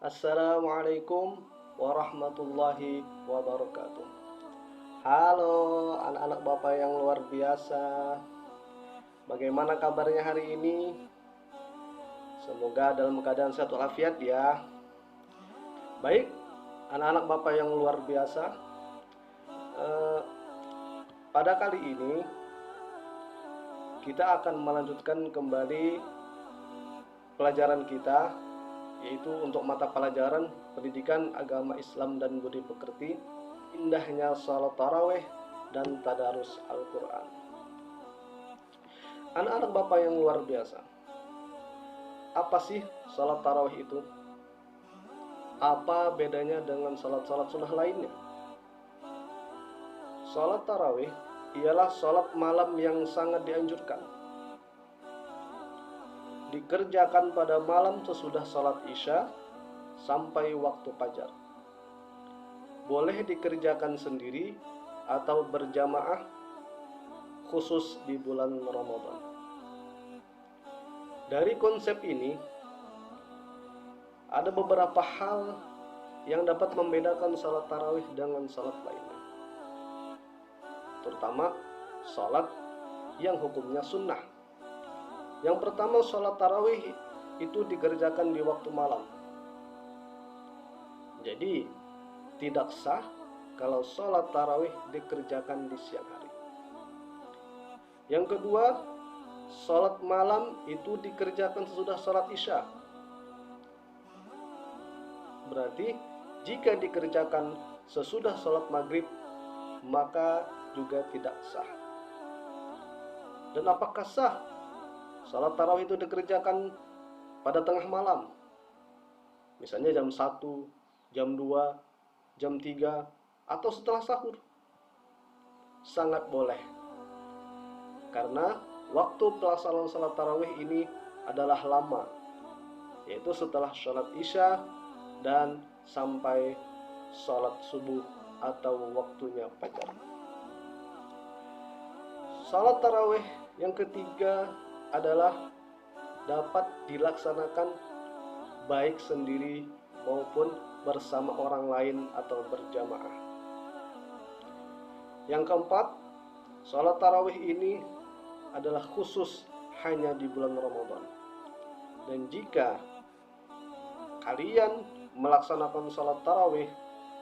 Assalamualaikum warahmatullahi wabarakatuh. Halo anak-anak Bapak yang luar biasa. Bagaimana kabarnya hari ini? Semoga dalam keadaan sehat walafiat ya. Baik, anak-anak Bapak yang luar biasa. eh, Pada kali ini kita akan melanjutkan kembali pelajaran kita, yaitu untuk mata pelajaran Pendidikan Agama Islam dan Budi Pekerti, Indahnya Salat Tarawih dan Tadarus Al-Quran. Anak-anak Bapak yang luar biasa, apa sih salat tarawih itu? Apa bedanya dengan salat-salat sunnah lainnya? Salat tarawih ialah salat malam yang sangat dianjurkan, dikerjakan pada malam sesudah salat isya sampai waktu fajar. Boleh dikerjakan sendiri atau berjamaah, khusus di bulan Ramadan. Dari konsep ini, ada beberapa hal yang dapat membedakan salat tarawih dengan salat lainnya, terutama salat yang hukumnya sunnah. Yang pertama, salat tarawih itu dikerjakan di waktu malam. Jadi tidak sah kalau salat tarawih dikerjakan di siang hari. Yang kedua, salat malam itu dikerjakan sesudah salat isya. Berarti jika dikerjakan sesudah salat maghrib, maka juga tidak sah. Dan apakah sah salat tarawih itu dikerjakan pada tengah malam? Misalnya jam 1, jam 2, jam 3, atau setelah sahur? Sangat boleh. Karena waktu pelaksanaan salat tarawih ini adalah lama, yaitu setelah salat isya dan sampai salat subuh atau waktunya fajar. Salat tarawih yang ketiga adalah dapat dilaksanakan baik sendiri maupun bersama orang lain atau berjamaah. Yang keempat, salat tarawih ini adalah khusus hanya di bulan Ramadan. Dan jika kalian melaksanakan salat tarawih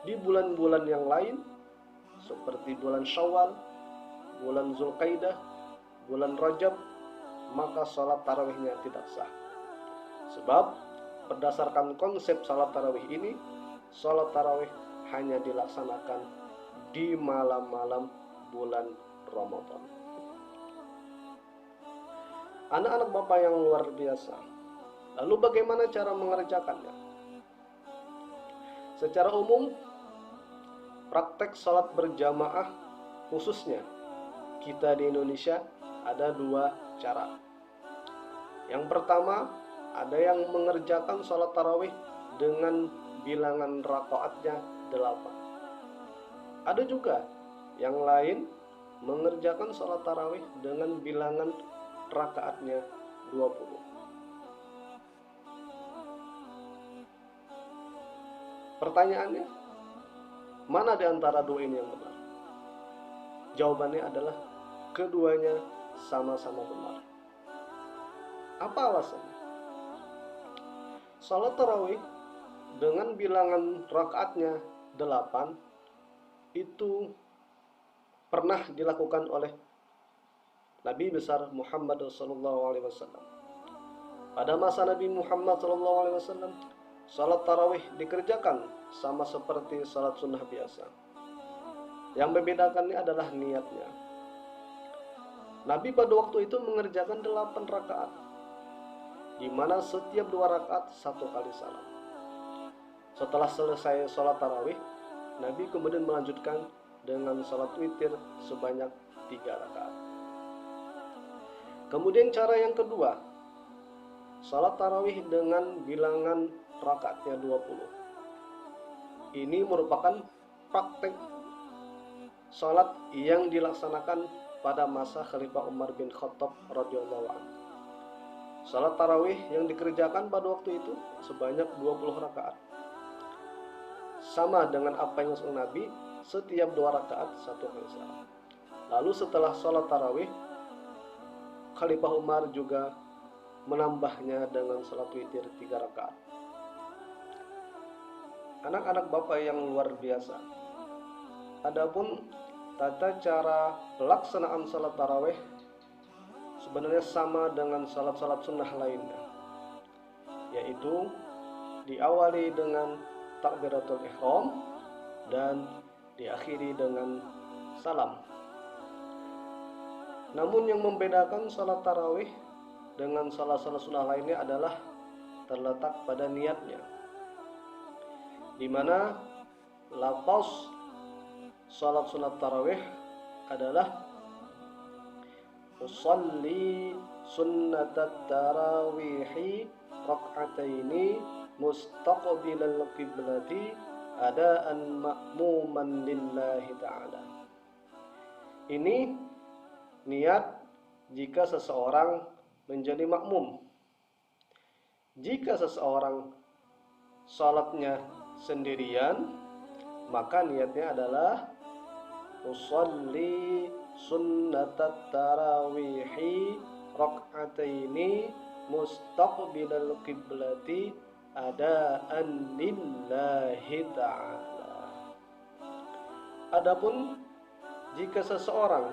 di bulan-bulan yang lain, seperti bulan Syawal, bulan Zulkaidah, bulan Rajab, maka salat tarawihnya tidak sah. Sebab berdasarkan konsep salat tarawih ini, salat tarawih hanya dilaksanakan di malam-malam bulan Ramadan. Anak-anak Bapak yang luar biasa, lalu bagaimana cara mengerjakannya? Secara umum, praktek salat berjamaah, khususnya kita di Indonesia, ada dua cara. Yang pertama, ada yang mengerjakan salat tarawih dengan bilangan rakaatnya 8. Ada juga yang lain mengerjakan salat tarawih dengan bilangan rakaatnya 20. Pertanyaannya, mana di antara dua ini yang benar? Jawabannya adalah keduanya sama-sama benar. Apa alasannya? Salat tarawih dengan bilangan rakaatnya 8 itu pernah dilakukan oleh Nabi besar Muhammad SAW. Pada masa Nabi Muhammad SAW, salat tarawih dikerjakan sama seperti salat sunnah biasa. Yang membedakannya adalah niatnya. Nabi pada waktu itu mengerjakan 8 rakaat, di mana setiap 2 rakaat 1 kali salam. Setelah selesai salat tarawih, Nabi kemudian melanjutkan dengan salat witir sebanyak 3 rakaat. Kemudian cara yang kedua, salat tarawih dengan bilangan rakaatnya 20. Ini merupakan praktek salat yang dilaksanakan pada masa Khalifah Umar bin Khattab radhiyallahu anhu. Salat tarawih yang dikerjakan pada waktu itu sebanyak 20 rakaat. Sama dengan apa yang dilakukan Nabi, setiap 2 rakaat 1 kali salam. Lalu setelah salat tarawih, Khalifah Umar juga menambahnya dengan salat witir 3 rakaat. Anak-anak Bapak yang luar biasa. Adapun tata cara pelaksanaan salat tarawih sebenarnya sama dengan salat-salat sunnah lainnya, yaitu diawali dengan takbiratul ihram dan diakhiri dengan salam. Namun yang membedakan salat tarawih dengan salat-salat sunnah lainnya adalah terletak pada niatnya, di mana lafaz salat sunat tarawih adalah usalli sunnatat tarawihi rak'ataini mustaqbilal qiblati adaan ma'muman lillahi ta'ala. Ini niat jika seseorang menjadi makmum. Jika seseorang salatnya sendirian, maka niatnya adalah usalli sunnatat tarawihi rak'ataini mustaqbilal qiblati adaan lillahi ta'ala. Adapun jika seseorang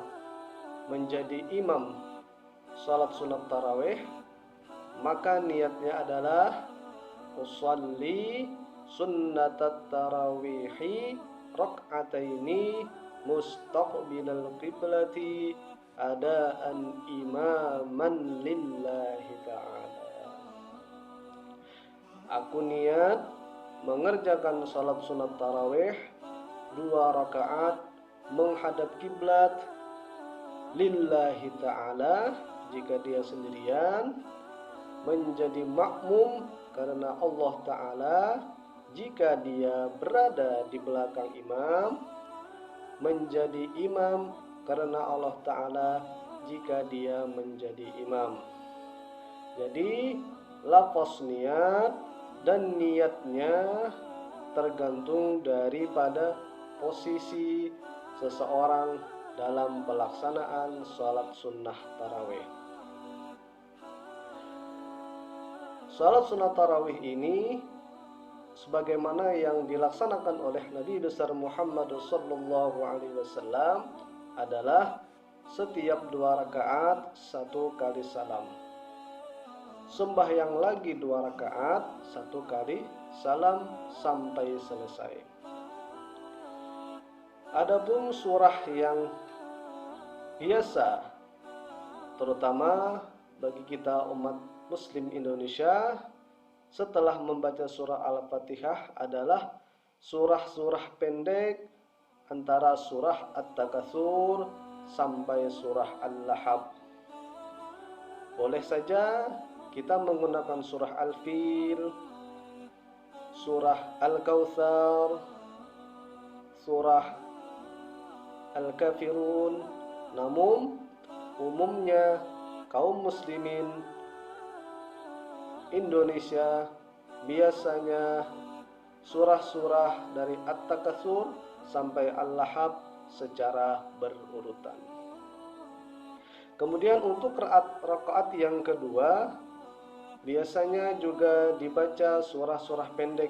menjadi imam salat sunat tarawih, maka niatnya adalah usalli sunnatat tarawihi rak'ataini mustaqbilal qiblati adaan imaman lillahi ta'ala. Aku niat mengerjakan salat sunat tarawih 2 rakaat menghadap kiblat lillahi ta'ala jika dia sendirian, menjadi makmum karena Allah Ta'ala jika dia berada di belakang imam, menjadi imam karena Allah Ta'ala jika dia menjadi imam. Jadi lafaz niat dan niatnya tergantung daripada posisi seseorang dalam pelaksanaan salat sunnah tarawih. Salat sunnah tarawih ini sebagaimana yang dilaksanakan oleh Nabi besar Muhammad sallallahu alaihi wasallam adalah setiap 2 rakaat 1 kali salam. Sembahyang lagi 2 rakaat 1 kali salam sampai selesai. Adapun surah yang biasa terutama bagi kita umat Muslim Indonesia setelah membaca surah Al-Fatihah adalah surah-surah pendek antara surah At-Takatsur sampai surah Al-Lahab. Boleh saja kita menggunakan surah Al-Fil, surah Al-Kautsar, surah Al-Kafirun, namun umumnya kaum muslimin Indonesia biasanya surah-surah dari At-Takatsur sampai Al-Lahab secara berurutan. Kemudian untuk rakaat yang kedua biasanya juga dibaca surah-surah pendek,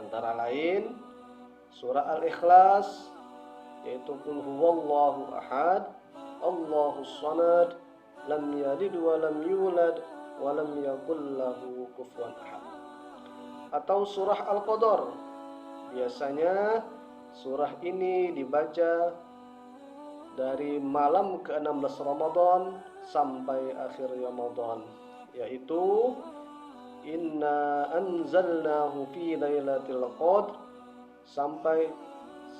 antara lain surah Al-Ikhlas, yaitu Qul huwallahu ahad, Allahus samad, lam yalid wa lam yulad wa lam yakul lahu kufuwan ahad. Atau surah Al-Qadar. Biasanya surah ini dibaca dari malam ke-16 Ramadan sampai akhir Ramadan, yaitu Inna anzalnahu fi lailatul qadr sampai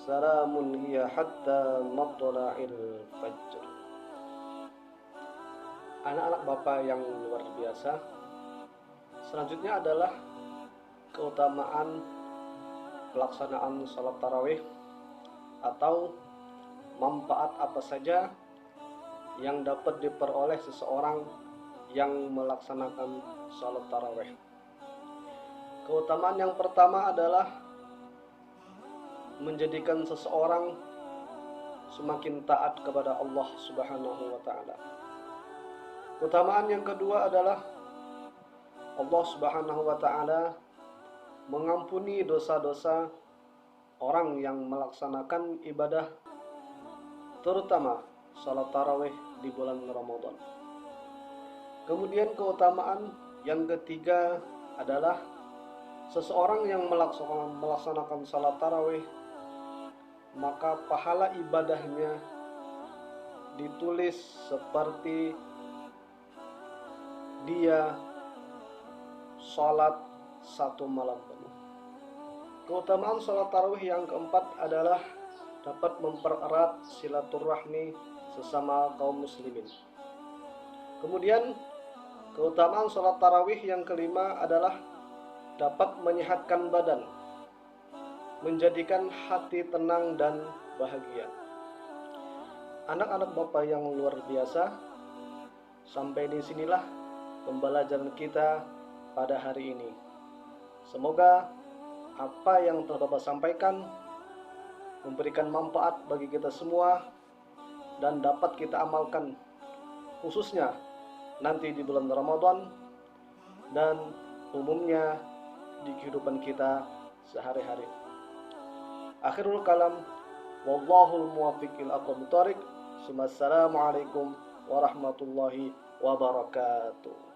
salamun hiya hatta matla'il fajr. Anak-anak Bapak yang luar biasa, selanjutnya adalah keutamaan pelaksanaan salat tarawih atau manfaat apa saja yang dapat diperoleh seseorang yang melaksanakan salat tarawih. Keutamaan yang pertama adalah menjadikan seseorang semakin taat kepada Allah Subhanahu wa taala. Keutamaan yang kedua adalah Allah Subhanahu wa taala mengampuni dosa-dosa orang yang melaksanakan ibadah, terutama salat tarawih di bulan Ramadan. Kemudian keutamaan yang ketiga adalah seseorang yang melaksanakan salat tarawih, maka pahala ibadahnya ditulis seperti dia salat satu malam penuh. Keutamaan salat tarawih yang keempat adalah dapat mempererat silaturahmi sesama kaum muslimin. Kemudian keutamaan salat tarawih yang kelima adalah dapat menyehatkan badan, menjadikan hati tenang dan bahagia. Anak-anak Bapak yang luar biasa, sampai di sinilah pembelajaran kita pada hari ini. Semoga apa yang telah Bapak sampaikan memberikan manfaat bagi kita semua dan dapat kita amalkan, khususnya nanti di bulan Ramadan dan umumnya di kehidupan kita sehari-hari. Akhirul kalam, wallahul muwaffiq ila aqwamit thoriq. Assalamualaikum warahmatullahi wabarakatuh.